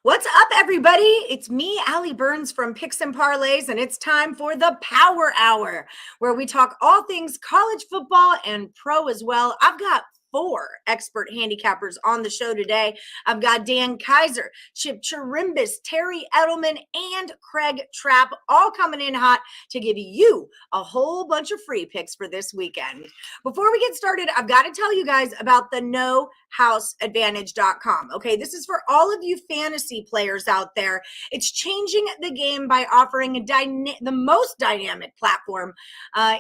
What's up, everybody? It's me, Allie Burns from Picks and Parlays, and it's time for the Power Hour, where we talk all things college football and pro as well. I've got 4 expert handicappers on the show today. I've got Dan Kaiser, Chip Chirimbus, Terry Edelman, and Craig Trapp all coming in hot to give you a whole bunch of free picks for this weekend. Before we get started, I've got to tell you guys about the NoHouseAdvantage.com. Okay, this is for all of you fantasy players out there. It's changing the game by offering the most dynamic platform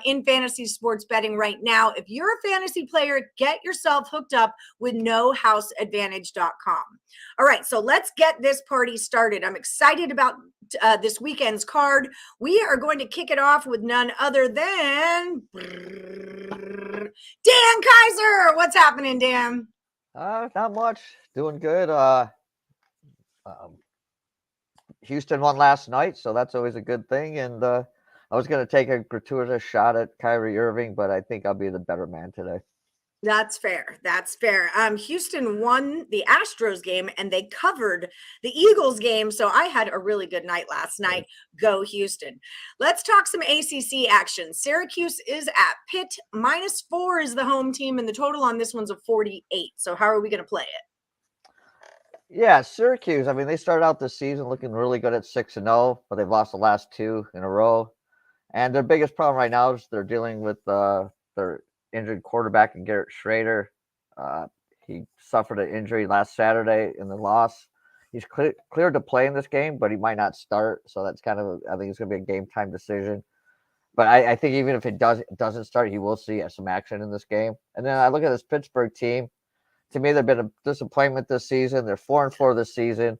in fantasy sports betting right now. If you're a fantasy player, get yourself hooked up with NoHouseAdvantage.com. All right, so let's get this party started. I'm excited about this weekend's card. We are going to kick it off with none other than Dan Kaiser. What's happening, Dan? Not much. Doing good. Houston won last night, so that's always a good thing. And I was going to take a gratuitous shot at Kyrie Irving, but I think I'll be the better man today. That's fair. That's fair. Houston won the Astros game and they covered the Eagles game. So I had a really good night last night. Go Houston. Let's talk some ACC action. Syracuse is at Pitt. -4 is the home team, and the total on this one's a 48. So how are we going to play it? Yeah, Syracuse. I mean, they started out the season looking really good at 6-0, but they've lost the last 2 in a row. And their biggest problem right now is they're dealing with their injured quarterback and Garrett Schrader. He suffered an injury last Saturday in the loss. He's cleared to play in this game, but he might not start. So that's I think it's going to be a game time decision. But I think even if it doesn't start, he will see some action in this game. And then I look at this Pittsburgh team. To me, they've been a disappointment this season. They're 4-4 this season.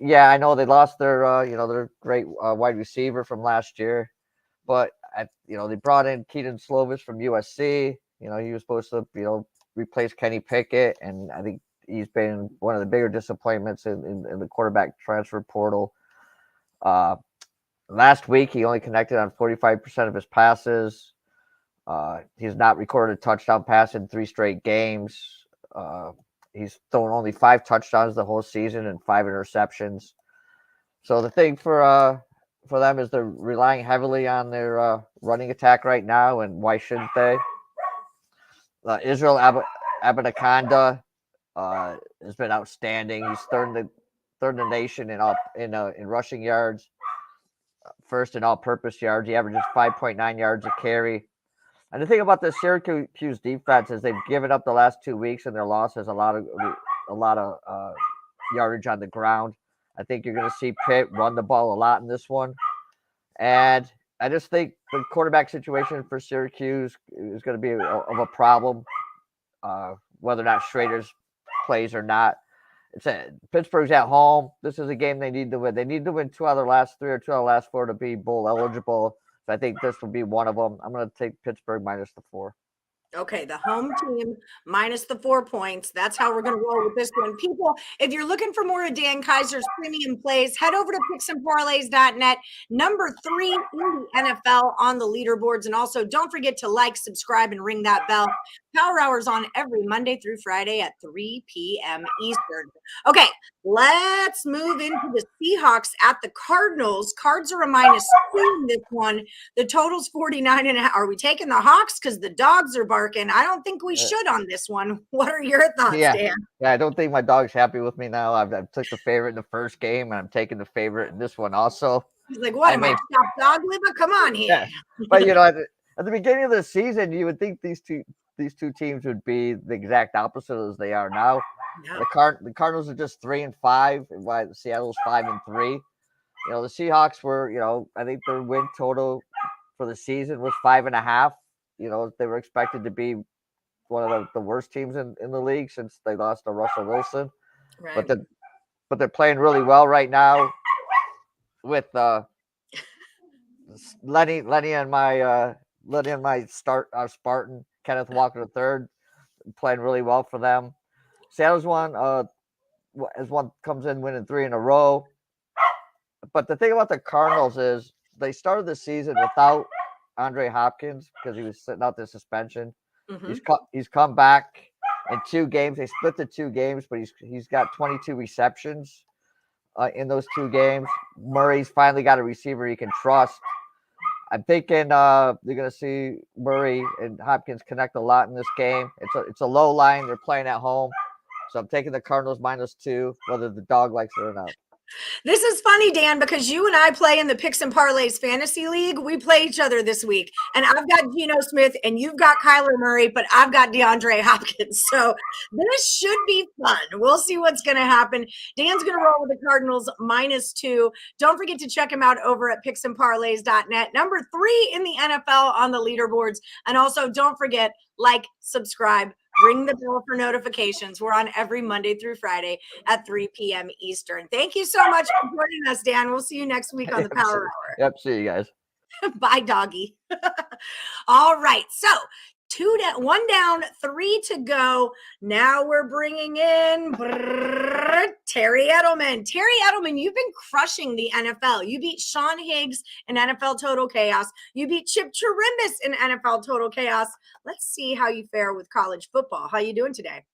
Yeah, I know they lost their great wide receiver from last year, but they brought in Keaton Slovis from USC. He was supposed to, replace Kenny Pickett, and I think he's been one of the bigger disappointments in the quarterback transfer portal. Last week, he only connected on 45% of his passes. He's not recorded a touchdown pass in 3 straight games. He's thrown only 5 touchdowns the whole season and 5 interceptions. So the thing for them is they're relying heavily on their running attack right now, and why shouldn't they? Israel Abanikanda has been outstanding. He's third in the nation in rushing yards, first in all-purpose yards. He averages 5.9 yards a carry. And the thing about the Syracuse defense is they've given up the last 2 weeks, and their loss has a lot of yardage on the ground. I think you're going to see Pitt run the ball a lot in this one. And I just think the quarterback situation for Syracuse is going to be of a problem, whether or not Schrader's plays or not. Pittsburgh's at home. This is a game they need to win. They need to win 2 out of their last 3 or 2 out of the last 4 to be bowl eligible. So I think this will be one of them. I'm going to take Pittsburgh -4. Okay, the home team -4 points. That's how we're going to roll with this one. People, if you're looking for more of Dan Kaiser's premium plays, head over to picksandparlays.net. Number 3 in the NFL on the leaderboards. And also, don't forget to like, subscribe, and ring that bell. Power Hours on every Monday through Friday at 3 p.m. Eastern. Okay, let's move into the Seahawks at the Cardinals. Cards are a -2 in this one. The total's 49.5. Are we taking the Hawks because the dogs are barking? I don't think we should on this one. What are your thoughts, Dan? Yeah, I don't think my dog's happy with me now. I took the favorite in the first game, and I'm taking the favorite in this one also. He's like, what am I, top dog liver? Come on here. Yeah. But, at the beginning of the season, you would think these two teams would be the exact opposite as they are now. No. The Cardinals are just 3-5, while Seattle's 5-3. The Seahawks were, I think their win total for the season was 5.5. They were expected to be one of the worst teams in the league since they lost to Russell Wilson. Right. But they're playing really well right now with Lenny and my Spartan Kenneth Walker III playing really well for them. Seattle's comes in winning 3 in a row. But the thing about the Cardinals is they started the season without Andre Hopkins because he was sitting out the suspension. Mm-hmm. He's come back in 2 games. They split the 2 games, but he's got 22 receptions. in those two games. Murray's finally got a receiver he can trust. I'm thinking you're going to see Murray and Hopkins connect a lot in this game. It's a low line. They're playing at home. So I'm taking the Cardinals -2, whether the dog likes it or not. This is funny, Dan, because you and I play in the Picks and Parlays Fantasy League. We play each other this week. And I've got Geno Smith and you've got Kyler Murray, but I've got DeAndre Hopkins. So this should be fun. We'll see what's going to happen. Dan's going to roll with the Cardinals -2. Don't forget to check him out over at picksandparlays.net. Number 3 in the NFL on the leaderboards. And also don't forget, like, subscribe, ring the bell for notifications. We're on every Monday through Friday at 3 p.m. Eastern. Thank you so much for joining us, Dan. We'll see you next week on the Power Hour. Yep, see you guys. Bye, doggy. All right, so 1 down, 3 to go. Now we're bringing in Terry Edelman. Terry Edelman, you've been crushing the NFL. You beat Sean Higgs in NFL Total Chaos. You beat Chip Chirimbus in NFL Total Chaos. Let's see how you fare with college football. How you doing today?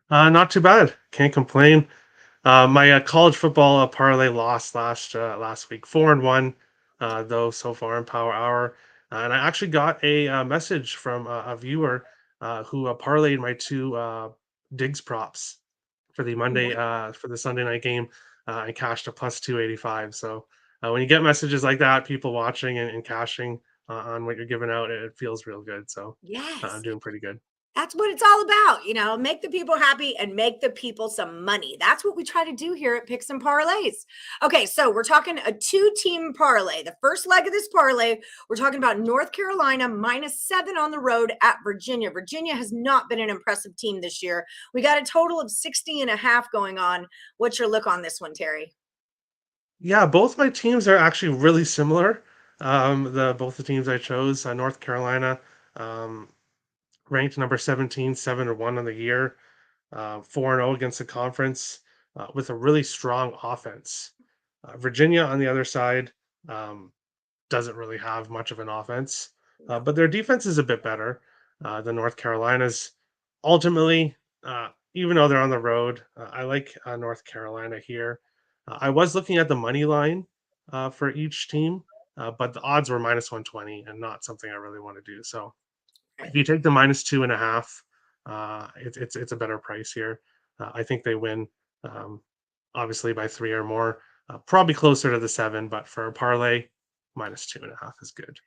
Not too bad. Can't complain. My college football parlay lost last week, 4-1, though so far in Power Hour. And I actually got a message from a viewer who parlayed my 2 Diggs props for the for the Sunday night game. I cashed a +285. So when you get messages like that, people watching and cashing on what you're giving out, it feels real good. So yes, I'm doing pretty good. That's what it's all about, make the people happy and make the people some money. That's what we try to do here at Picks and Parlays. Okay, so we're talking a 2-team parlay. The first leg of this parlay, we're talking about North Carolina -7 on the road at Virginia. Virginia has not been an impressive team this year. We got a total of 60.5 going on. What's your look on this one, Terry? Yeah, both my teams are actually really similar. Both the teams I chose, North Carolina, ranked number 17, 7-1 on the year, 4-0 against the conference, with a really strong offense. Virginia, on the other side, doesn't really have much of an offense, but their defense is a bit better than North Carolina's. Ultimately, even though they're on the road, I like North Carolina here. I was looking at the money line for each team, but the odds were -120 and not something I really want to do. So if you take the -2.5, it's a better price here. I think they win, obviously by 3 or more, probably closer to the 7, but for a parlay, -2.5 is good.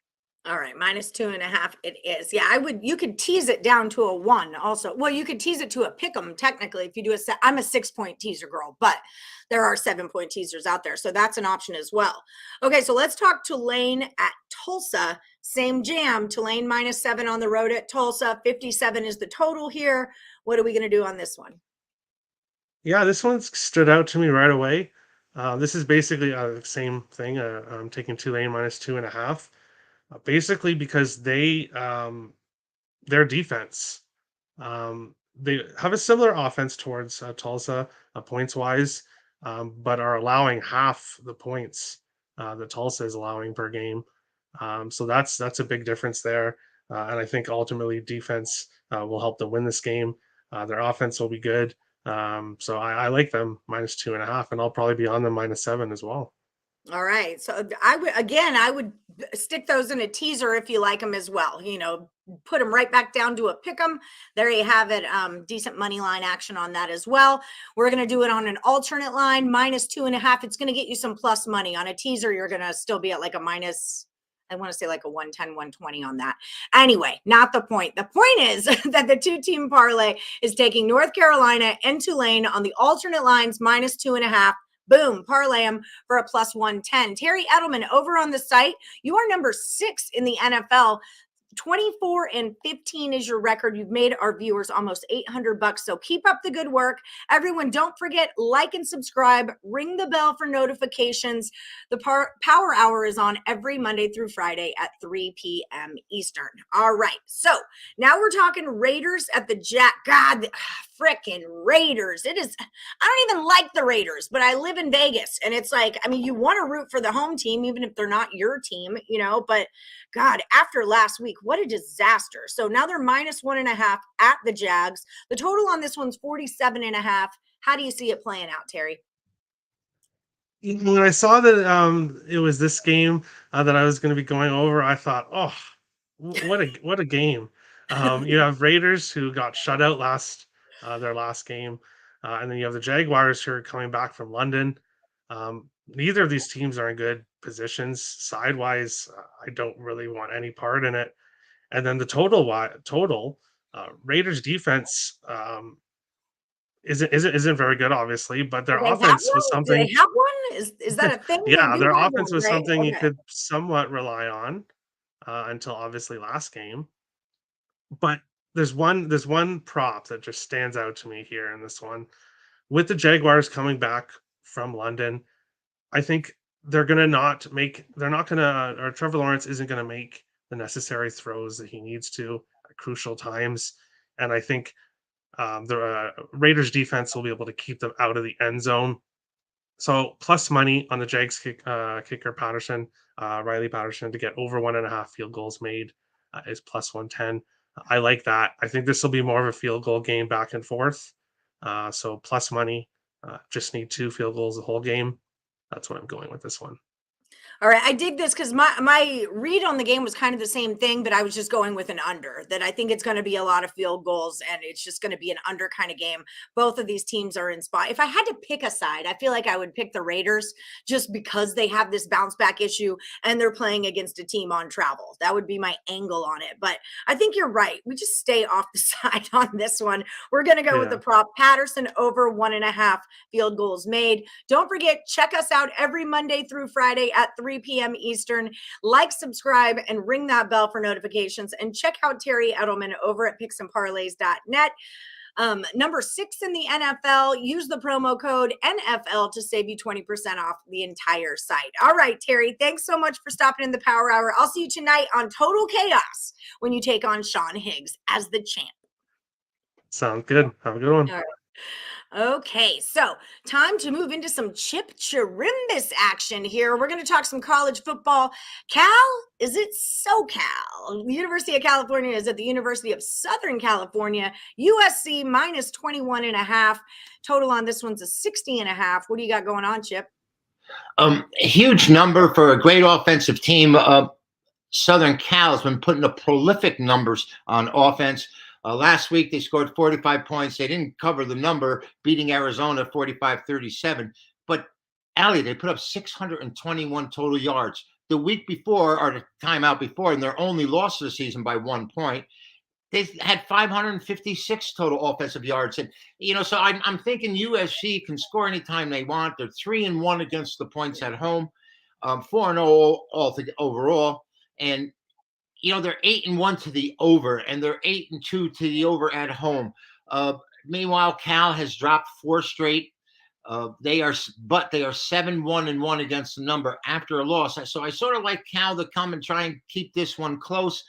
All right, -2.5 it is. Yeah, you could tease it down to a 1 also. Well, you could tease it to a pick 'em technically if you do I'm a 6-point teaser girl, but there are 7-point teasers out there. So that's an option as well. Okay, so let's talk Tulane at Tulsa. Same jam, Tulane -7 on the road at Tulsa. 57 is the total here. What are we going to do on this one? Yeah, this one stood out to me right away. This is basically the same thing. I'm taking Tulane -2.5. Basically because their defense, they have a similar offense towards Tulsa points wise, but are allowing half the points that Tulsa is allowing per game. So that's a big difference there, and I think ultimately defense will help them win this game. Their offense will be good, so I like them -2.5, and I'll probably be on them -7 as well. All right. So I would stick those in a teaser if you like them as well. Put them right back down to a pick 'em. There you have it. Decent money line action on that as well. We're going to do it on an alternate line, -2.5. It's going to get you some plus money. On a teaser, you're going to still be at like a minus, I want to say like a 110, 120 on that. Anyway, not the point. The point is that the 2-team parlay is taking North Carolina and Tulane on the alternate lines, -2.5. Boom, parlay them for a +110. Terry Edelman, over on the site, you are number 6 in the NFL. 24-15 is your record. You've made our viewers almost $800. So keep up the good work. Everyone, don't forget, like and subscribe, ring the bell for notifications. The Power Hour is on every Monday through Friday at 3 p.m. Eastern. All right. So now we're talking Raiders at the frickin' Raiders. I don't even like the Raiders, but I live in Vegas. And it's like, you want to root for the home team, even if they're not your team, but God, after last week, what a disaster. So now they're -1.5 at the Jags. The total on this one's 47.5. How do you see it playing out, Terry? When I saw that it was this game that I was going to be going over, I thought, oh, what a game. You have Raiders who got shut out their last game, and then you have the Jaguars who are coming back from London. Neither of these teams are in good positions sidewise. I don't really want any part in it. And then the total Raiders defense isn't very good, obviously, but Do their they have offense was one? Do they something. have one? Is that a thing? They Yeah, do their have offense one, was right? something you Okay. could somewhat rely on until obviously last game. But there's one prop that just stands out to me here in this one. With the Jaguars coming back from London, I think they're not gonna, or Trevor Lawrence isn't gonna make the necessary throws that he needs to at crucial times. And I think the Raiders defense will be able to keep them out of the end zone. So plus money on the Jags kicker Patterson, Riley Patterson, to get over 1.5 field goals made is plus 110. I like that. I think this will be more of a field goal game back and forth. So plus money, just need 2 field goals the whole game. That's what I'm going with this one. All right, I dig this because my read on the game was kind of the same thing, but I was just going with an under. That I think it's going to be a lot of field goals, and it's just going to be an under kind of game. Both of these teams are in spot. If I had to pick a side, I feel like I would pick the Raiders just because they have this bounce back issue and they're playing against a team on travel. That would be my angle on it. But I think you're right. We just stay off the side on this one. We're going to go with the prop Patterson over 1.5 field goals made. Don't forget, check us out every Monday through Friday at 3 p.m. Eastern. Like, subscribe, and ring that bell for notifications. And check out Terry Edelman over at picksandparlays.net. Number 6 in the NFL. Use the promo code NFL to save you 20% off the entire site. All right, Terry, thanks so much for stopping in the Power Hour. I'll see you tonight on Total Chaos when you take on Sean Higgs as the champ. Sounds good. Have a good one. All right. Okay, so time to move into some Chip Chirimbus action here. We're going to talk some college football. Cal, is it SoCal? The University of California is at the University of Southern California. USC minus 21.5. Total on this one's a 60.5. What do you got going on, Chip? A huge number for a great offensive team. Southern Cal has been putting up prolific numbers on offense. Last week, they scored 45 points. They didn't cover the number, beating Arizona 45-37. But, Allie, they put up 621 total yards. The week before, or the time out before, and their only loss of the season by 1 point, they had 556 total offensive yards. And, so I'm thinking USC can score anytime they want. They're 3-1 against the points at home, 4-0 overall. And, they're 8-1 to the over, and they're 8-2 to the over at home. Meanwhile, Cal has dropped 4 straight. They are 7-1-1 against the number after a loss. So I sort of like Cal to come and try and keep this one close.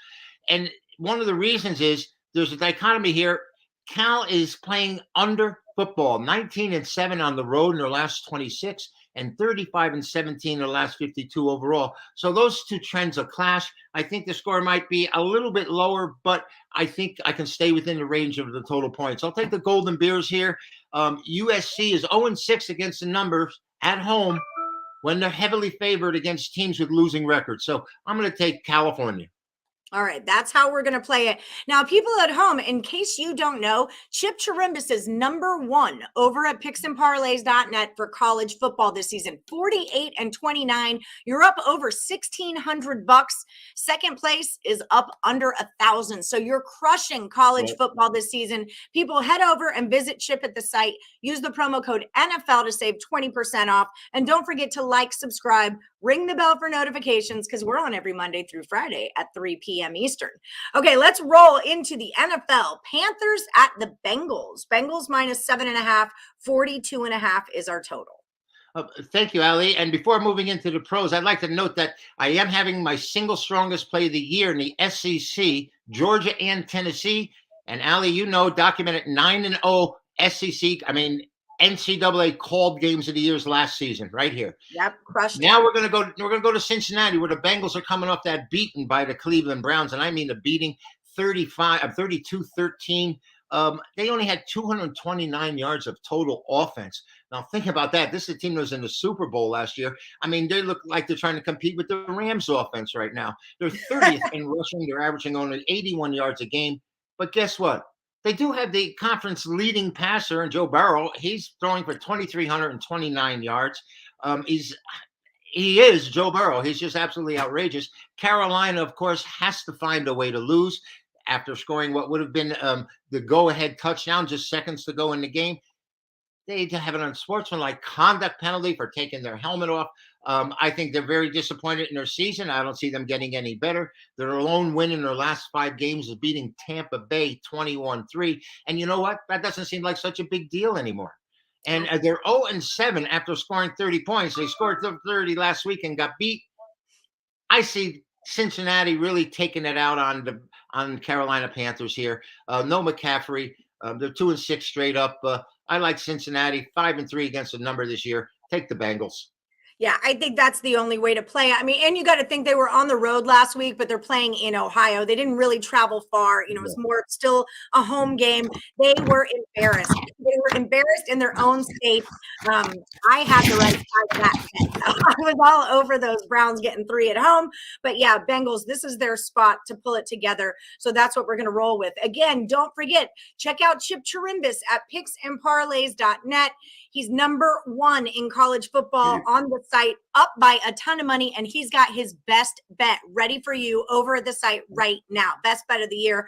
And one of the reasons is there's a dichotomy here. Cal is playing under football, 19-7 on the road in their last 26. And 35-17 in the last 52 overall. So those two trends are clash. I think the score might be a little bit lower, but I think I can stay within the range of the total points. I'll take the Golden Bears here. USC is 0-6 against the numbers at home when they're heavily favored against teams with losing records. So I'm going to take California. All right, that's how we're going to play it. Now, people at home, in case you don't know, Chip Chirimbus is number 1 over at picksandparlays.net for college football this season. 48-29. You're up over $1,600. Second place is up under 1,000. So you're crushing college football this season. People, head over and visit Chip at the site. Use the promo code NFL to save 20% off. And don't forget to like, subscribe, ring the bell for notifications because we're on every Monday through Friday at 3 p.m. Eastern. Okay, let's roll into the NFL. Panthers at the Bengals. Bengals minus 7.5, 42.5 is our total. Thank you, Ali. And before moving into the pros, I'd like to note that I am having my single strongest play of the year in the SEC, Georgia and Tennessee. And Ali, documented 9-0 SEC. NCAA called games of the years last season, right here. Yep, crushed. Now we're gonna go to Cincinnati, where the Bengals are coming off that beating by the Cleveland Browns, and I mean the beating 32-13 They only had 229 yards of total offense. Now, think about that. This is a team that was in the Super Bowl last year. I mean, they look like they're trying to compete with the Rams offense right now. They're 30th in rushing. They're averaging only 81 yards a game. But guess what? They do have the conference leading passer in Joe Burrow. He's throwing for 2,329 yards. He is Joe Burrow. He's just absolutely outrageous. Carolina, of course, has to find a way to lose after scoring what would have been the go-ahead touchdown just seconds to go in the game. They have an unsportsmanlike conduct penalty for taking their helmet off. I think they're very disappointed in their season. I don't see them getting any better. Their lone win in their last 5 games is beating Tampa Bay 21-3. And you know what? That doesn't seem like such a big deal anymore. And they're 0-7 after scoring 30 points. They scored 30 last week and got beat. I see Cincinnati really taking it out on Carolina Panthers here. No McCaffrey. They're 2-6 straight up. I like Cincinnati 5-3 against the number this year. Take the Bengals. Yeah, I think that's the only way to play. I mean, and you got to think they were on the road last week, but they're playing in Ohio. They didn't really travel far. You know, it's more still a home game. They were embarrassed. They were embarrassed in their own state. I had the right side of that. I was all over those Browns getting 3 at home. But yeah, Bengals, this is their spot to pull it together. So that's what we're going to roll with. Again, don't forget, check out Chip Chirimbus at picksandparlays.net. He's number 1 in college football on the site, up by a ton of money, and he's got his best bet ready for you over at the site right now. Best bet of the year.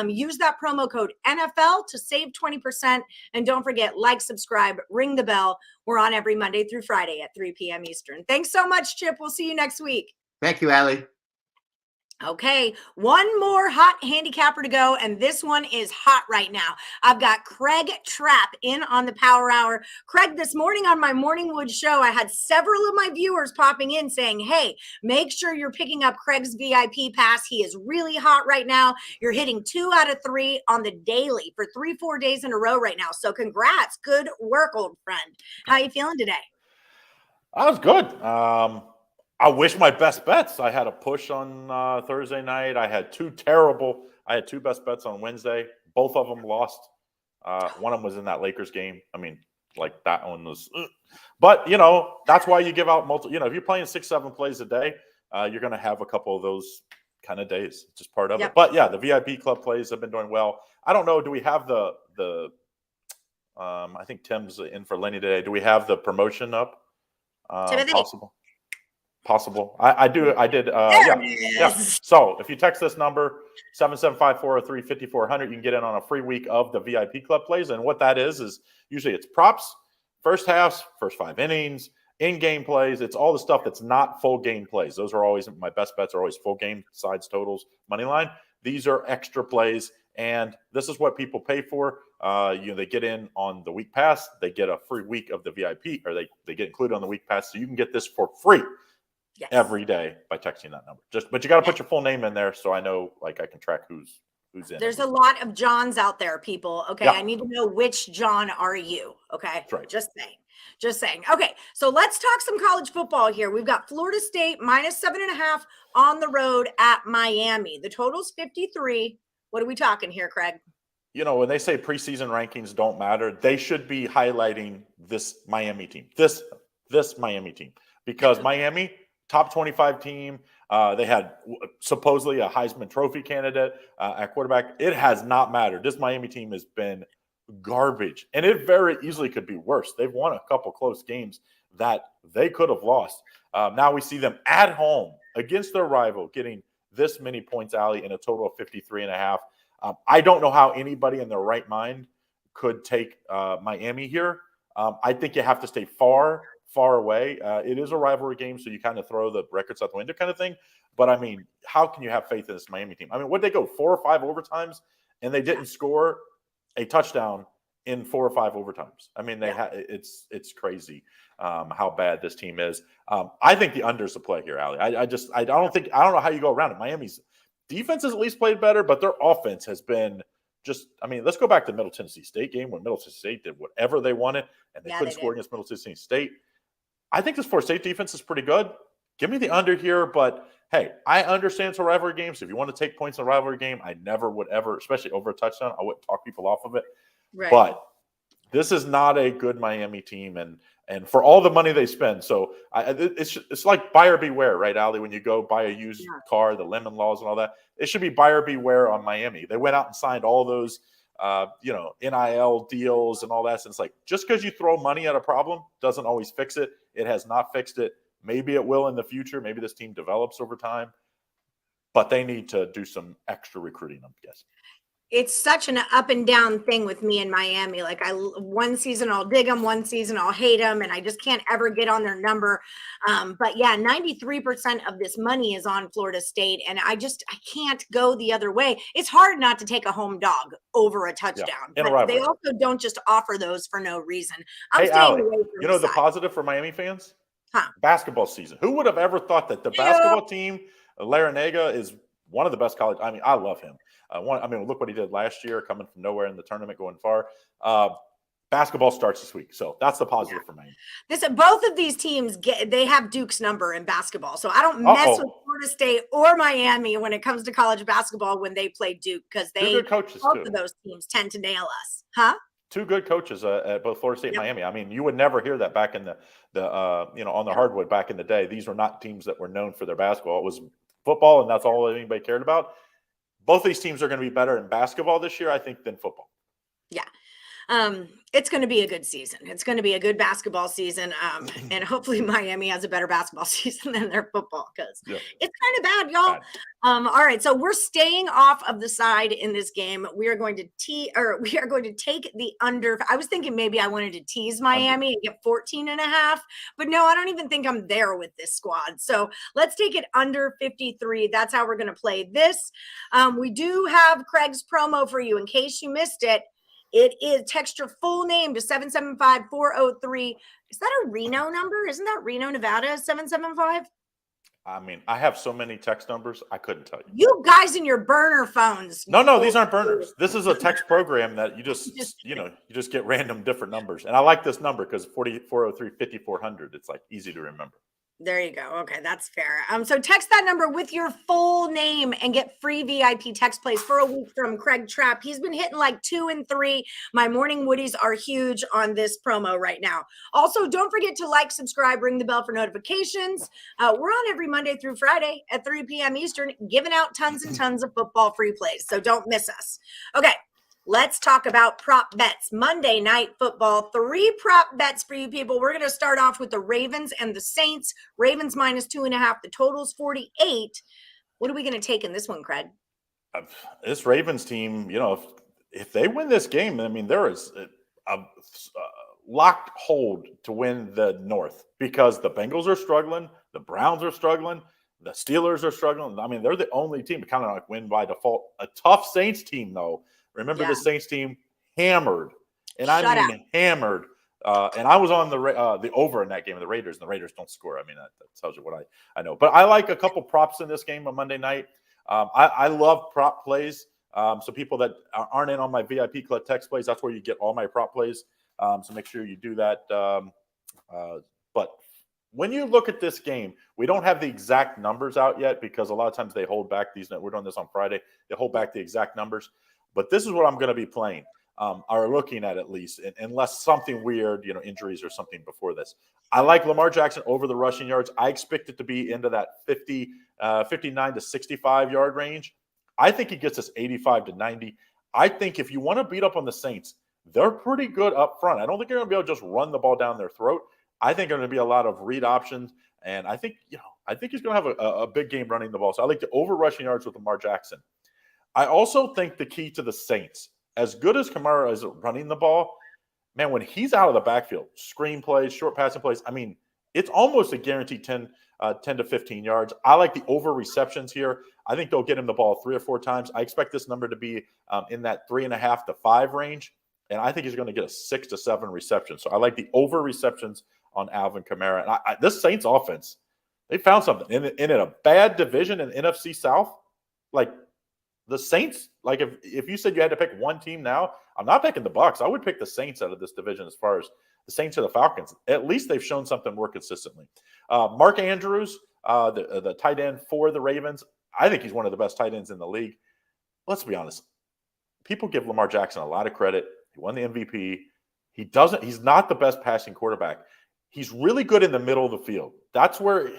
Use that promo code NFL to save 20%. And don't forget, like, subscribe, ring the bell. We're on every Monday through Friday at 3 p.m. Eastern. Thanks so much, Chip. We'll see you next week. Thank you, Allie. Okay, one more hot handicapper to go, and this one is hot right now. I've got Craig Trapp in on the Power Hour. Craig, this morning on my Morningwood show, I had several of my viewers popping in saying, hey, make sure you're picking up Craig's VIP pass. He is really hot right now. You're hitting 2 out of 3 on the daily for 3-4 days in a row right now. So congrats. Good work, old friend. How are you feeling today? I was good. I wish my best bets. I had a push on Thursday night. I had 2 best bets on Wednesday. Both of them lost. One of them was in that Lakers game. I mean, like that one was. But, you know, that's why you give out multiple. You know, if you're playing 6-7 plays a day, you're going to have a couple of those kind of days. It's just part of it. But, yeah, the VIP club plays have been doing well. I don't know. Do we have the I think Tim's in for Lenny today. Do we have the promotion up? Possible. I did. Yeah. So if you text this number 775-403-5400, you can get in on a free week of the VIP club plays. And what that is usually it's props, first halves, first 5 innings, in-game plays. It's all the stuff that's not full game plays. Those are always my best bets are always full game sides, totals, money line. These are extra plays, and this is what people pay for. They get in on the week pass, they get a free week of the VIP, or they get included on the week pass, so you can get this for free. Yes. Every day by texting that number. But you got to put your full name in there so I know, like, I can track who's in. There's a lot of Johns out there, people. Okay, I need to know which John are you. Okay, that's right. Just saying. Okay, so let's talk some college football here. We've got Florida State -7.5 on the road at Miami. The total's 53. What are we talking here, Craig? You know, when they say preseason rankings don't matter, they should be highlighting this Miami team. This Miami team, because Miami. Top 25 team. They had supposedly a Heisman Trophy candidate at quarterback. It has not mattered. This Miami team has been garbage, and it very easily could be worse. They've won a couple close games that they could have lost. Now we see them at home against their rival getting this many points, Allie, in a total of 53.5. I don't know how anybody in their right mind could take Miami here. I think you have to stay far away. It is a rivalry game, so you kind of throw the records out the window kind of thing. But, I mean, how can you have faith in this Miami team? I mean, what did they go, 4 or 5 overtimes, and they didn't score a touchdown in 4 or 5 overtimes? I mean, it's crazy how bad this team is. I think the under's the play here, Allie. I don't know how you go around it. Miami's defense has at least played better, but their offense has been let's go back to the Middle Tennessee State game when Middle Tennessee State did whatever they wanted, and they couldn't score against Middle Tennessee State. I think this Florida State defense is pretty good. Give me the under here, but hey, I understand it's a rivalry game. So if you want to take points in a rivalry game, I never would ever, especially over a touchdown, I wouldn't talk people off of it. Right. But this is not a good Miami team, and for all the money they spend, so it's like buyer beware, right, Ali? When you go buy a used car, the lemon laws and all that, it should be buyer beware on Miami. They went out and signed all those, NIL deals and all that. So it's like just because you throw money at a problem doesn't always fix it. It has not fixed it. Maybe it will in the future. Maybe this team develops over time, but they need to do some extra recruiting, I'm guessing. It's such an up and down thing with me in Miami. Like one season I'll dig them, one season I'll hate them, and I just can't ever get on their number. But yeah, 93% of this money is on Florida State, and I can't go the other way. It's hard not to take a home dog over a touchdown, but they also don't just offer those for no reason. I'm staying away from the positive for Miami fans? Basketball season. Who would have ever thought that the basketball team, Larinaga, is one of the best college. I mean, I love him. Look what he did last year, coming from nowhere in the tournament, going far. Basketball starts this week, so that's the positive for Miami. Both of these teams they have Duke's number in basketball, so I don't mess with Florida State or Miami when it comes to college basketball when they play Duke, because both of those teams tend to nail us, Two good coaches at both Florida State and Miami. I mean, you would never hear that back in the on the hardwood back in the day. These were not teams that were known for their basketball. It was football, and that's all anybody cared about. Both these teams are going to be better in basketball this year, I think, than football. Yeah. It's going to be a good season. It's going to be a good basketball season. And hopefully Miami has a better basketball season than their football, because it's kind of bad, y'all. All right. So we're staying off of the side in this game. We are going to take the under. I was thinking maybe I wanted to tease Miami and get 14.5, but no, I don't even think I'm there with this squad. So let's take it under 53. That's how we're going to play this. We do have Craig's promo for you in case you missed it. It is text your full name to 775-403. Is that a Reno number? Isn't that Reno, Nevada, 775? I mean, I have so many text numbers, I couldn't tell you. You guys and your burner phones. No, these aren't burners. This is a text program that you just get random different numbers. And I like this number because 403-5400. It's like easy to remember. There you go. Okay, that's fair. So text that number with your full name and get free VIP text plays for a week from Craig Trapp. He's been hitting like 2 and 3. My morning woodies are huge on this promo right now. Also, don't forget to like, subscribe, ring the bell for notifications. We're on every Monday through Friday at 3 p.m. Eastern, giving out tons and tons of football free plays. So don't miss us. Okay. Let's talk about prop bets. Monday Night Football, 3 prop bets for you people. We're going to start off with the Ravens and the Saints. Ravens -2.5. The total's 48. What are we going to take in this one, Craig? This Ravens team, if they win this game, I mean, there is a locked hold to win the North, because the Bengals are struggling, the Browns are struggling, the Steelers are struggling. I mean, they're the only team to kind of like win by default. A tough Saints team, though. Remember, the Saints team hammered, and hammered. And I was on the over in that game of the Raiders, and the Raiders don't score. I mean, that tells you what I know. But I like a couple props in this game on Monday night. I love prop plays. So people that aren't in on my VIP Club text plays, that's where you get all my prop plays. So make sure you do that. But when you look at this game, we don't have the exact numbers out yet, because a lot of times they hold back these. We're doing this on Friday. They hold back the exact numbers. But this is what I'm going to be playing, or looking at least, unless something weird, injuries or something before this. I like Lamar Jackson over the rushing yards. I expect it to be into that 59 to 65 yard range. I think he gets us 85 to 90. I think if you want to beat up on the Saints, they're pretty good up front. I don't think they're going to be able to just run the ball down their throat. I think there's going to be a lot of read options, and I think he's going to have a big game running the ball. So I like the over rushing yards with Lamar Jackson. I also think the key to the Saints, as good as Kamara is running the ball, man, when he's out of the backfield, screen plays, short passing plays, I mean, it's almost a guaranteed 10 to 15 yards. I like the over receptions here. I think they'll get him the ball 3 or 4 times. I expect this number to be in that 3.5 to 5 range, and I think he's going to get a 6 to 7 receptions. So I like the over receptions on Alvin Kamara. And this Saints offense, they found something. In a bad division in NFC South, like – the Saints, like if you said you had to pick one team now, I'm not picking the Bucs. I would pick the Saints out of this division as far as the Saints or the Falcons. At least they've shown something more consistently. Mark Andrews, the tight end for the Ravens. I think he's one of the best tight ends in the league. Let's be honest. People give Lamar Jackson a lot of credit. He won the MVP. He's not the best passing quarterback. He's really good in the middle of the field. That's where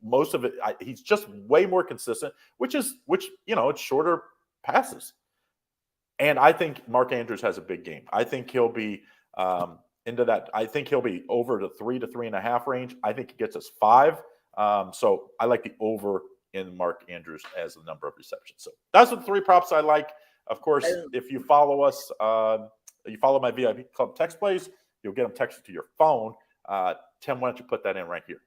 most of it. He's just way more consistent, which it's shorter passes. And I think Mark Andrews has a big game. I think he'll be into that. I think he'll be over the 3 to 3.5 range. I think he gets us 5. So I like the over in Mark Andrews as the number of receptions. So that's the 3 props I like. Of course, if you follow us, you follow my VIP Club text plays, you'll get them texted to your phone. Tim, why don't you put that in right here?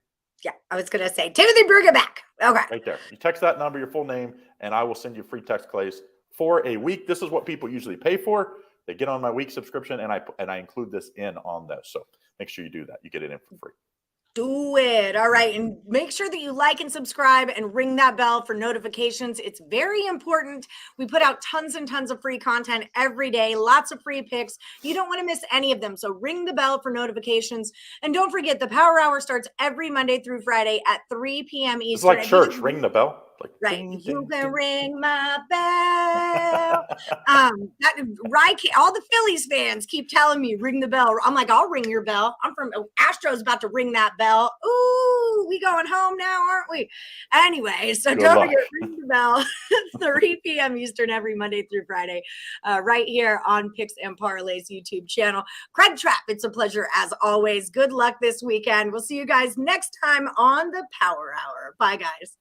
Yeah, I was going to say, Timothy, bring it back. Okay. Right there. You text that number, your full name, and I will send you free text plays for a week. This is what people usually pay for. They get on my week subscription, and I include this in on those. So make sure you do that. You get it in for free. Do it. All right. And make sure that you like and subscribe and ring that bell for notifications. It's very important. We put out tons and tons of free content every day, lots of free picks. You don't want to miss any of them. So ring the bell for notifications. And don't forget, the Power Hour starts every Monday through Friday at 3 p.m. Eastern. It's like church. Ring the bell. Like, right. Ding, You ding, can ding. ring my bell. All the Phillies fans keep telling me, ring the bell. I'm like, I'll ring your bell. I'm from Astros about to ring that bell. Ooh, we going home now, aren't we? Anyway, so Good don't luck. forget, ring the bell. 3 p.m. Eastern every Monday through Friday, right here on Picks and Parlays YouTube channel. Craig Trapp, it's a pleasure as always. Good luck this weekend. We'll see you guys next time on the Power Hour. Bye, guys.